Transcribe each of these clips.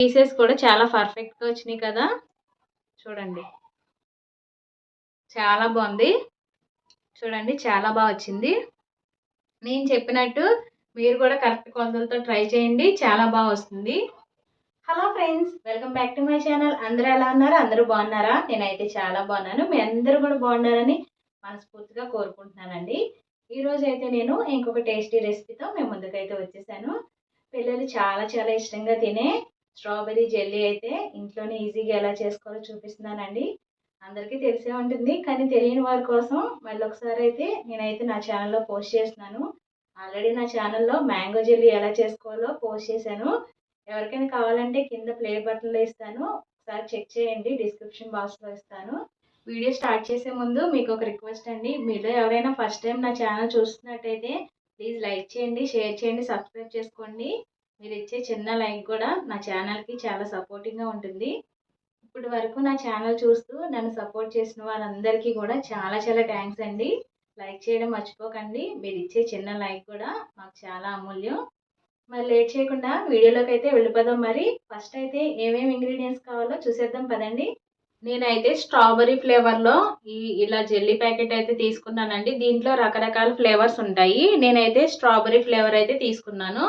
Pieces కూడా చాలా పర్ఫెక్ట్‌గా వచ్చినాయి కదా! చూడండి. చాలా బావుంది. చూడండి చాలా వచ్చింది. నేను చెప్పినట్టు మీరు కూడా కరెక్ట్ కొలతలతో ట్రై చేయండి. చాలా వస్తుంది. Hello friends, welcome back to my channel. అందరూ ఎలా ఉన్నారు? అందరూ బాగున్నారా? నేనైతే చాలా బాగున్నాను. మీ అందరూ కూడా బాగున్నారని మనస్ఫూర్తిగా కోరుకుంటున్నానండి. ఈరోజు అయితే నేను ఇంకొక టేస్టీ రెసిపీతో మీ ముందుకైతే వచ్చేసాను. పిల్లలు చాలా చాలా ఇష్టంగా తినే స్ట్రాబెర్రీ జెల్లీ అయితే ఇంట్లోనే ఈజీగా ఎలా చేసుకోవాలో చూపిస్తున్నానండి. అందరికీ తెలిసే ఉంటుంది, కానీ తెలియని వారి కోసం మళ్ళీ ఒకసారి అయితే నేనైతే నా ఛానల్లో పోస్ట్ చేస్తున్నాను. ఆల్రెడీ నా ఛానల్లో మ్యాంగో జెల్లీ ఎలా చేసుకోవాలో పోస్ట్ చేశాను. ఎవరికైనా కావాలంటే కింద ప్లే బటన్లో ఇస్తాను, ఒకసారి చెక్ చేయండి. డిస్క్రిప్షన్ బాక్స్లో ఇస్తాను. వీడియో స్టార్ట్ చేసే ముందు మీకు ఒక రిక్వెస్ట్ అండి, మీలో ఎవరైనా ఫస్ట్ టైం నా ఛానల్ చూస్తున్నట్టయితే ప్లీజ్ లైక్ చేయండి, షేర్ చేయండి, సబ్స్క్రైబ్ చేసుకోండి. మీరు ఇచ్చే చిన్న లైక్ కూడా నా ఛానల్కి చాలా సపోర్టింగ్గా ఉంటుంది. ఇప్పటి వరకు నా ఛానల్ చూస్తూ నన్ను సపోర్ట్ చేసిన వాళ్ళందరికీ కూడా చాలా చాలా థ్యాంక్స్ అండి. లైక్ చేయడం మర్చిపోకండి. మీరు ఇచ్చే చిన్న లైక్ కూడా మాకు చాలా అమూల్యం. మరి లేట్ చేయకుండా వీడియోలోకి అయితే వెళ్ళిపోదాం. మరి ఫస్ట్ అయితే ఏమేమి ఇంగ్రీడియంట్స్ కావాలో చూసేద్దాం పదండి. నేనైతే స్ట్రాబెర్రీ ఫ్లేవర్లో ఇలా జెల్లీ ప్యాకెట్ అయితే తీసుకున్నానండి. దీంట్లో రకరకాల ఫ్లేవర్స్ ఉంటాయి. నేనైతే స్ట్రాబెర్రీ ఫ్లేవర్ అయితే తీసుకున్నాను.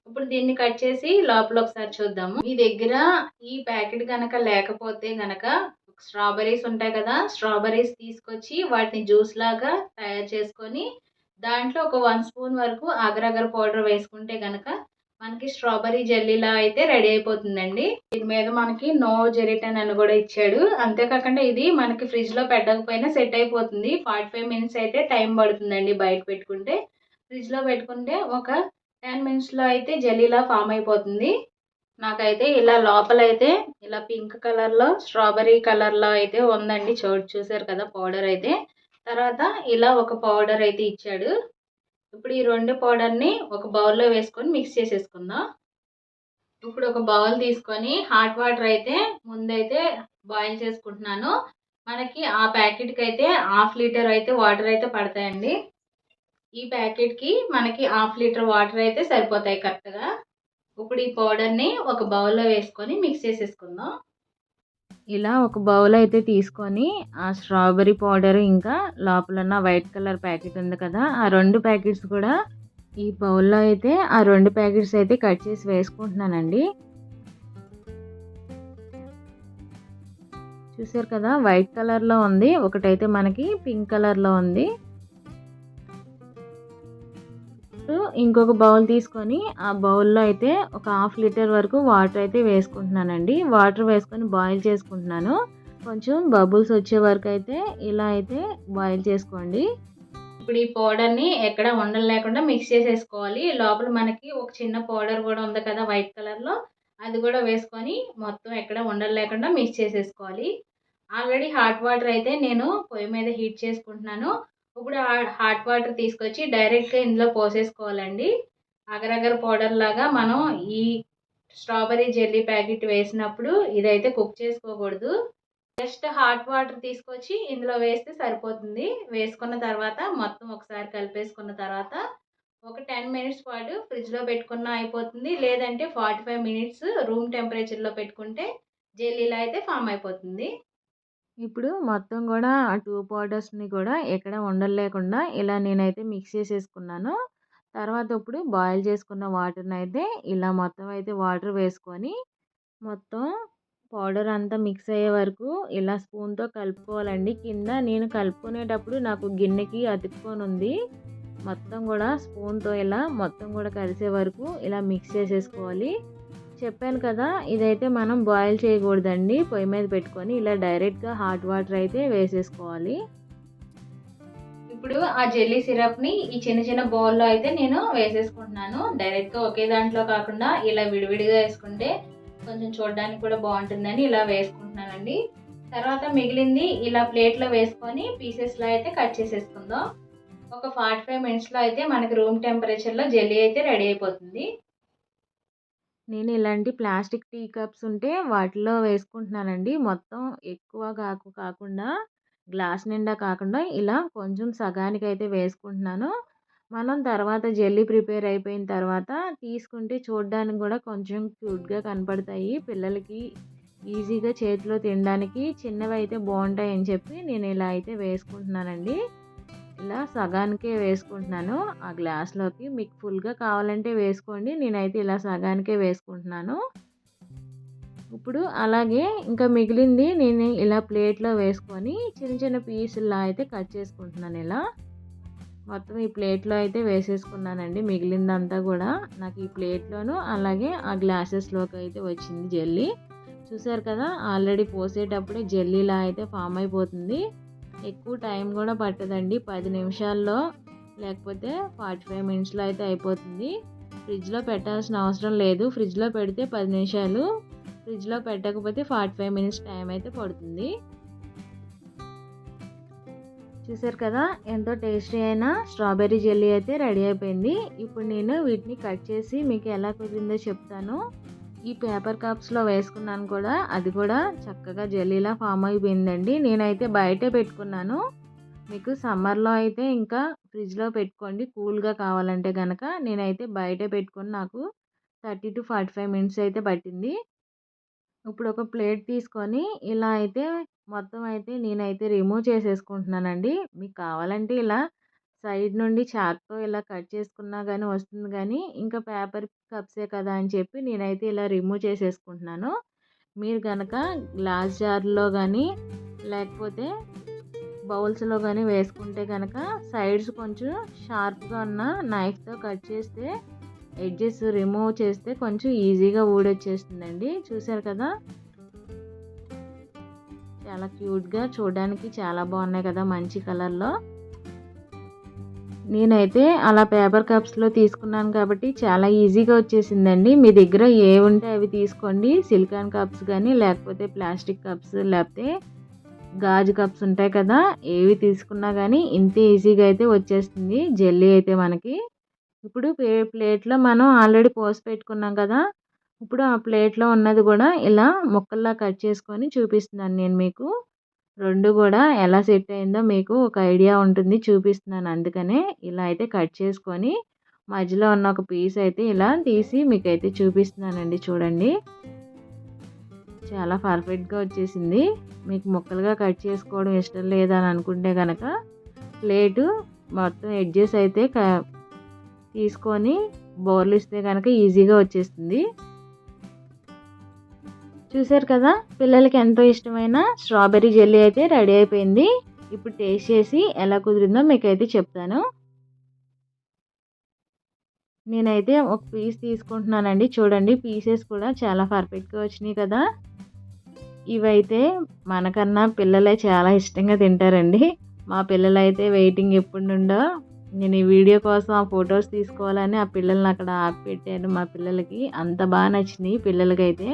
ఇప్పుడు దీన్ని కట్ చేసి లోపల ఒకసారి చూద్దాము. మీ దగ్గర ఈ ప్యాకెట్ కనుక లేకపోతే కనుక స్ట్రాబెర్రీస్ ఉంటాయి కదా, స్ట్రాబెర్రీస్ తీసుకొచ్చి వాటిని జ్యూస్ లాగా తయారు చేసుకొని దాంట్లో ఒక 1 స్పూన్ వరకు అగరగర్ పౌడర్ వేసుకుంటే కనుక మనకి స్ట్రాబెర్రీ జెల్లీలా అయితే రెడీ అయిపోతుందండి. దీని మీద మనకి నో జెరిటన్ అని కూడా ఇచ్చాడు. అంతేకాకుండా ఇది మనకి ఫ్రిడ్జ్లో పెట్టకపోయినా సెట్ అయిపోతుంది. 45 మినిట్స్ అయితే టైం పడుతుందండి. బయట పెట్టుకుంటే, ఫ్రిడ్జ్లో పెట్టుకుంటే ఒక 10 మినిట్స్లో అయితే జెల్లీలా ఫామ్ అయిపోతుంది. నాకైతే ఇలా లోపలైతే ఇలా పింక్ కలర్లో స్ట్రాబెర్రీ కలర్లో అయితే ఉందండి. చూసారు కదా పౌడర్ అయితే. తర్వాత ఇలా ఒక పౌడర్ అయితే ఇచ్చాడు. ఇప్పుడు ఈ 2 పౌడర్ని ఒక బౌల్లో వేసుకొని మిక్స్ చేసేసుకుందాం. ఇప్పుడు ఒక బౌల్ తీసుకొని హాట్ వాటర్ అయితే ముందైతే బాయిల్ చేసుకుంటున్నాను. మనకి ఆ ప్యాకెట్కి అయితే 1/2 లీటర్ అయితే వాటర్ అయితే పడతాయండి. ఈ ప్యాకెట్కి మనకి 1/2 లీటర్ వాటర్ అయితే సరిపోతాయి కరెక్ట్గా. ఇప్పుడు ఈ పౌడర్ని ఒక బౌల్లో వేసుకొని మిక్స్ చేసేసుకుందాం. ఇలా ఒక బౌల్ అయితే తీసుకొని ఆ స్ట్రాబెర్రీ పౌడర్ ఇంకా లోపల ఉన్న వైట్ కలర్ ప్యాకెట్ ఉంది కదా, ఆ 2 ప్యాకెట్స్ కూడా ఈ బౌల్లో అయితే ఆ 2 ప్యాకెట్స్ అయితే కట్ చేసి వేసుకుంటున్నానండి. చూసారు కదా వైట్ కలర్లో ఉంది, ఒకటైతే మనకి పింక్ కలర్లో ఉంది. ఇంకొక బౌల్ తీసుకొని ఆ బౌల్లో అయితే ఒక 1/2 లీటర్ వరకు వాటర్ అయితే వేసుకుంటున్నానండి. వాటర్ వేసుకొని బాయిల్ చేసుకుంటున్నాను. కొంచెం బబుల్స్ వచ్చే వరకు అయితే ఇలా అయితే బాయిల్ చేసుకోండి. ఇప్పుడు ఈ పౌడర్ని ఎక్కడ ఉండలు లేకుండా మిక్స్ చేసేసుకోవాలి. లోపల మనకి ఒక చిన్న పౌడర్ కూడా ఉంది కదా వైట్ కలర్లో, అది కూడా వేసుకొని మొత్తం ఎక్కడ ఉండలు లేకుండా మిక్స్ చేసేసుకోవాలి. ఆల్రెడీ హాట్ వాటర్ అయితే నేను పొయ్యి మీద హీట్ చేసుకుంటున్నాను. ఇప్పుడు హాట్ వాటర్ తీసుకొచ్చి డైరెక్ట్గా ఇందులో పోసేసుకోవాలండి. అగరగర్ పౌడర్ లాగా మనం ఈ స్ట్రాబెర్రీ జెల్లీ ప్యాకెట్ వేసినప్పుడు ఇదైతే కుక్ చేసుకోకూడదు. జస్ట్ హాట్ వాటర్ తీసుకొచ్చి ఇందులో వేస్తే సరిపోతుంది. వేసుకున్న తర్వాత మొత్తం ఒకసారి కలిపేసుకున్న తర్వాత ఒక 10 మినిట్స్ పాటు ఫ్రిడ్జ్లో పెట్టుకున్నా అయిపోతుంది. లేదంటే 45 మినిట్స్ రూమ్ టెంపరేచర్లో పెట్టుకుంటే జెల్లీలా అయితే ఫామ్ అయిపోతుంది. ఇప్పుడు మొత్తం కూడా ఆ 2 పౌడర్స్‌ని కూడా ఎక్కడ ఉండలు లేకుండా ఇలా నేనైతే మిక్స్ చేసేసుకున్నాను. తర్వాత ఇప్పుడు బాయిల్ చేసుకున్న వాటర్‌ని అయితే ఇలా మొత్తం అయితే వాటర్ వేసుకొని మొత్తం పౌడర్ అంతా మిక్స్ అయ్యే వరకు ఇలా స్పూన్‌తో కలుపుకోవాలండి. కింద నేను కలుపుకునేటప్పుడు నాకు గిన్నెకి అతుక్కొనుంది. మొత్తం కూడా స్పూన్‌తో ఇలా మొత్తం కూడా కలిసే వరకు ఇలా మిక్స్ చేసేసుకోవాలి. చెప్పాను కదా, ఇదైతే మనం బాయిల్ చేయకూడదండి. పొయ్యి మీద పెట్టుకొని ఇలా డైరెక్ట్గా హాట్ వాటర్ అయితే వేసేసుకోవాలి. ఇప్పుడు ఆ జెల్లీ సిరప్ని ఈ చిన్న చిన్న బౌల్లో అయితే నేను వేసేసుకుంటున్నాను. డైరెక్ట్గా ఒకే దాంట్లో కాకుండా ఇలా విడివిడిగా వేసుకుంటే కొంచెం చూడడానికి కూడా బాగుంటుందని ఇలా వేసుకుంటున్నానండి. తర్వాత మిగిలింది ఇలా ప్లేట్లో వేసుకొని పీసెస్లో అయితే కట్ చేసేసుకుందాం. ఒక 45 మినిట్స్లో అయితే మనకి రూమ్ టెంపరేచర్లో జెల్లీ అయితే రెడీ అయిపోతుంది. నేను ఇలాంటి ప్లాస్టిక్ టీ కప్స్ ఉంటే వాటిలో వేసుకుంటున్నానండి. మొత్తం ఎక్కువ కాకుండా గ్లాస్ నిండా కాకుండా ఇలా కొంచెం సగానికైతే వేసుకుంటున్నాను. మనం తర్వాత జెల్లీ ప్రిపేర్ అయిపోయిన తర్వాత తీసుకుంటే చూడడానికి కూడా కొంచెం క్యూట్‌గా కనపడతాయి. పిల్లలకి ఈజీగా చేతిలో తినడానికి చిన్నవైతే బావుంటాయని చెప్పి నేను ఇలా అయితే వేసుకుంటున్నానండి. ఇలా సగానికే వేసుకుంటున్నాను ఆ గ్లాస్‌లోకి. మీకు ఫుల్‌గా కావాలంటే వేసుకోండి. నేనైతే ఇలా సగానికే వేసుకుంటున్నాను. ఇప్పుడు అలాగే ఇంకా మిగిలింది నేను ఇలా ప్లేట్‌లో వేసుకొని చిన్న చిన్న పీసుల్లా అయితే కట్ చేసుకుంటున్నాను ఇలా. మొత్తం ఈ ప్లేట్‌లో అయితే వేసేసుకున్నానండి మిగిలిందంతా గూడా. నాకు ఈ ప్లేట్‌లోను అలాగే ఆ గ్లాసెస్‌లోకి అయితే వచ్చింది జెల్లీ. చూసారు కదా! ఆల్రెడీ పోసేటప్పుడే జెల్లీలా అయితే ఫామ్ అయిపోతుంది. ఎక్కువ టైం గూడా పట్టదండి. 10 నిమిషాల్లో లేకపోతే 45 మినిట్స్‌లో అయితే అయిపోతుంది. ఫ్రిడ్జ్‌లో పెట్టాల్సిన అవసరం లేదు. ఫ్రిడ్జ్‌లో పెడితే 10 నిమిషాలు, ఫ్రిడ్జ్‌లో పెట్టకపోతే 45 మినిట్స్ టైం అయితే పడుతుంది. చూసారు కదా! ఎంతో టేస్టీ అయిన స్ట్రాబెర్రీ జెల్లీ అయితే రెడీ అయిపోయింది. ఇప్పుడు నేను వీటిని కట్ చేసి మీకు ఎలా కుదిరిందో చెప్తాను. ఈ పేపర్ కప్స్‌లో వేసుకున్నాను కూడా. అది కూడా చక్కగా జెల్లీలా ఫామ్ అయిపోయిందండి. నేనైతే బయటే పెట్టుకున్నాను. మీకు సమ్మర్‌లో అయితే ఇంకా ఫ్రిడ్జ్‌లో పెట్టుకోండి కూల్‌గా కావాలంటే గనక. నేనైతే బయటే పెట్టుకొని నాకు 30-45 మినిట్స్ అయితే పట్టింది. ఇప్పుడు ఒక ప్లేట్ తీసుకొని ఇలా అయితే మొత్తం అయితే నేనైతే రిమూవ్ చేసేసుకుంటున్నానండి. మీకు కావాలంటే ఇలా సైడ్ నుండి చాక్‌తో ఇలా కట్ చేసుకున్నా గానీ వస్తుంది గానీ, ఇంకా పేపర్ కప్సే కదా అని చెప్పి నేనైతే ఇలా రిమూవ్ చేసేసుకుంటున్నాను. మీరు గనక గ్లాస్ జార్‌లో గానీ, లేకపోతే బౌల్స్‌లో గానీ వేసుకుంటే గనక సైడ్స్ కొంచెం షార్ప్‌గా ఉన్న నైఫ్‌తో కట్ చేస్తే ఎడ్జెస్ రిమూవ్ చేస్తే కొంచెం ఈజీగా ఊడొచ్చేస్తుందండి. చూసారు కదా! చాలా క్యూట్‌గా చూడడానికి చాలా బాగున్నాయి కదా! మంచి కలర్‌లో. నేనైతే అలా పేపర్ కప్స్‌లో తీసుకున్నాను కాబట్టి చాలా ఈజీగా వచ్చేసిందండి. మీ దగ్గర ఏవుంటే అవి తీసుకోండి. సిలికాన్ కప్స్ గానీ, లేకపోతే ప్లాస్టిక్ కప్స్, లేకపోతే గాజు కప్స్ ఉంటాయి కదా! ఏవి తీసుకున్నా గానీ ఇంతే ఈజీగా అయితే వచ్చేస్తుంది జెల్లీ అయితే మనకి. ఇప్పుడు ప్లేట్‌లో మనం ఆల్రెడీ పోసి పెట్టుకున్నాం కదా! ఇప్పుడు ఆ ప్లేట్‌లో ఉన్నది కూడా ఇలా ముక్కల్లా కట్ చేసుకొని చూపిస్తున్నాను నేను మీకు. 2 కూడా ఎలా సెట్ అయిందో మీకు ఒక ఐడియా ఉంటుంది. చూపిస్తున్నాను అందుకనే. ఇలా అయితే కట్ చేసుకొని మధ్యలో ఉన్న ఒక పీస్ అయితే ఇలా తీసి మీకైతే చూపిస్తున్నానండి చూడండి. చాలా పర్ఫెక్ట్‌గా వచ్చేసింది. మీకు ముక్కలుగా కట్ చేసుకోవడం ఇష్టం లేదని అనుకుంటే గనక ప్లేటు మొత్తం ఎడ్జెస్ అయితే తీసుకొని బోర్లిస్తే గనక ఈజీగా వచ్చేస్తుంది. చూసారు కదా! పిల్లలకి ఎంతో ఇష్టమైన స్ట్రాబెర్రీ జెల్లీ అయితే రెడీ అయిపోయింది. ఇప్పుడు టేస్ట్ చేసి ఎలా కుదిరిందో మీకైతే చెప్తాను. నేనైతే ఒక పీస్ తీసుకుంటున్నానండి. చూడండి పీసెస్ కూడా చాలా పర్ఫెక్ట్‌గా వచ్చినాయి కదా! ఇవైతే మనకన్నా పిల్లలే చాలా ఇష్టంగా తింటారండి. మా పిల్లలైతే వెయిటింగ్ ఎప్పటి నుండో నేను ఈ వీడియో కోసం ఆ ఫోటోస్ తీసుకోవాలని ఆ పిల్లల్ని అక్కడ ఆపిపెట్టాను మా పిల్లలకి. అంత బాగా నచ్చినాయి పిల్లలకైతే.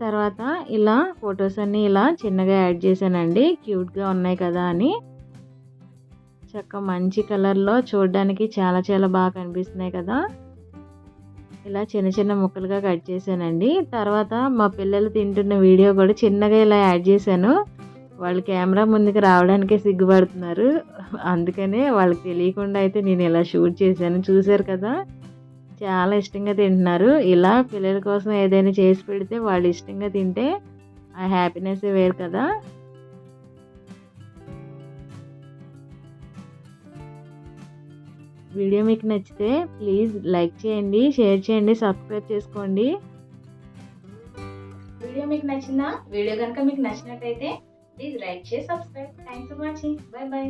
తర్వాత ఇలా ఫోటోస్ అన్నీ ఇలా చిన్నగా యాడ్ చేశానండి. క్యూట్‌గా ఉన్నాయి కదా అని. మంచి కలర్‌లో చూడడానికి చాలా చాలా బాగా కనిపిస్తున్నాయి కదా! ఇలా చిన్న చిన్న ముక్కలుగా కట్ చేశానండి. తర్వాత మా పిల్లలు తింటున్న వీడియో కూడా చిన్నగా ఇలా యాడ్ చేశాను. వాళ్ళు కెమెరా ముందుకు రావడానికే సిగ్గుపడుతున్నారు. అందుకనే వాళ్ళకి తెలియకుండా అయితే నేను ఇలా షూట్ చేశాను. చూసారు కదా! చాలా ఇష్టంగా తింటున్నారు. ఇలా పిల్లల కోసం ఏదైనా చేసి పెడితే వాళ్ళు ఇష్టంగా తింటే ఆ హ్యాపీనెస్సే వేరు కదా! వీడియో మీకు నచ్చితే ప్లీజ్ లైక్ చేయండి, షేర్ చేయండి, సబ్స్క్రైబ్ చేసుకోండి. వీడియో మీకు నచ్చిందా? వీడియో కనుక మీకు నచ్చినట్టయితే please like, share, subscribe. Thanks for watching. By by.